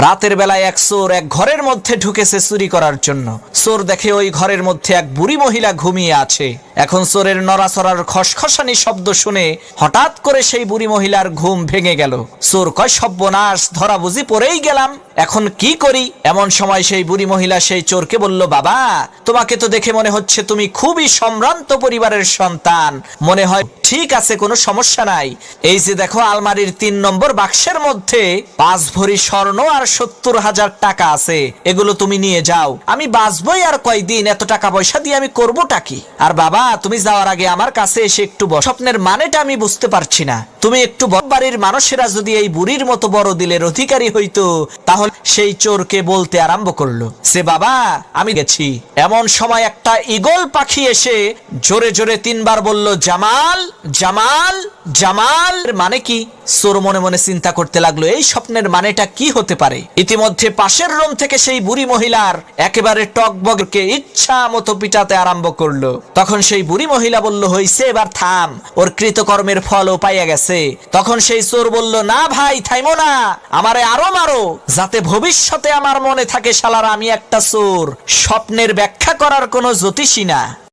রাতের বেলায় এক চোর এক ঘরের মধ্যে ঢুকেছে চুরি করার জন্য। চোর দেখে ওই ঘরের মধ্যে এক বুড়ি মহিলা ঘুমিয়ে আছে। এখন চোরের নড়াচড়ার খসখসানি শব্দ শুনে হঠাৎ করে সেই বুড়ি মহিলার ঘুম ভেঙে গেল। চোর কয়, সর্বনাশ, ধরা বুঝি পড়েই গেলাম, এখন কি করি? এমন সময় সেই বুড়ি মহিলা সেই চোরকে বলল, বাবা, তোমাকে তো দেখে মনে হচ্ছে তুমি খুবই সম্ভ্রান্ত পরিবারের সন্তান, মনে হয় ঠিক আছে, কোনো সমস্যা নাই। এই যে দেখো, আলমারির ৩ নম্বর বাক্সের মধ্যে ৫ ভরি স্বর্ণ আর ৭০,০০০ টাকা আছে, এগুলো তুমি নিয়ে যাও। আমি বাঁচবই আর কয়দিন, এত টাকা পয়সা দিয়ে আমি করবোটা কি? আর বাবা, তুমি যাওয়ার আগে আমার কাছে এসে একটু স্বপ্নের মানেটা আমি বুঝতে পারছি না। তুমি একটু বাড়ির মানুষেরা যদি এই বুড়ির মতো বড় দিলের অধিকারী হইতো, তাহলে সেই চোরকে বলতে আরম্ভ করলো, সে বাবা, আমি গেছি। এমন সময় একটা ঈগল পাখি এসে জোরে জোরে ৩ বার বলল, জামাল, জামাল, জামাল। মানে কি? চোর মনে মনে চিন্তা করতে লাগলো, এই স্বপ্নের মানেটা কি হতে পারে। ইতিমধ্যে পাশের রুম থেকে সেই বুড়ি মহিলার একেবারে টকবগকে ইচ্ছা মতো পিটাতে আরম্ভ করলো। তখন সেই বুড়ি মহিলা বলল, হইছে, এবার থাম, ওর কৃতকর্মের ফলও পাইয়া গেছে। তখন সেই চোর বলল, না ভাই, থাইমো না, আমারে আরো মারো, যাতে ভবিষ্যতে আমার মনে থাকে শালারা আমি একটা চোর, স্বপ্নের ব্যাখ্যা করার কোনো জ্যোতিষী না।